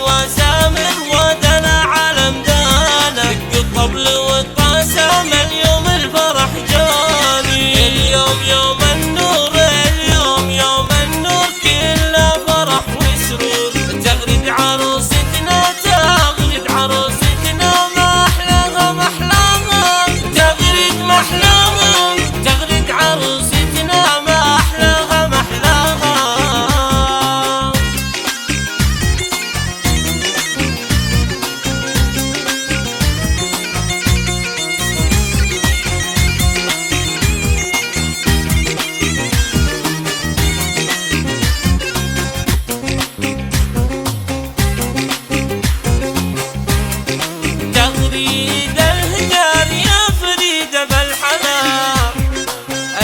وسامر ودنا على مدانا، دق الطبل والطاسم اليوم الفرح جاني. اليوم يوم النور، اليوم يوم النور، كله فرح وسرور. تغرد عروستنا، تغرد عروستنا، ما احلاها ما احلاها، تغرد ما احلاها، تغرد عروستنا، ما احلاها ما احلاها. تغريد الهجار يا فريدة بالحلا،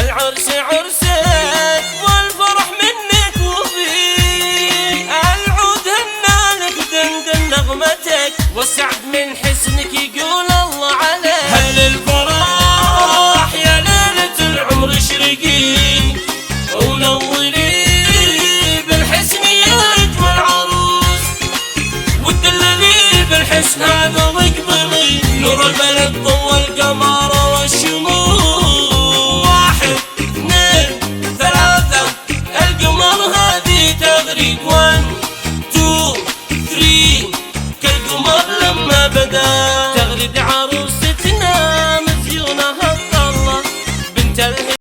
العرس عرسك والفرح منك وفيك، العود هنالك دندن نغمتك، والسعد من حسنك يقول الله عليك. هل الفرح يا ليلة العمر اشرقي ونوري بالحسن يا اجمل عروس، وتدللي بالحسن هذا واقبلي، نور البلد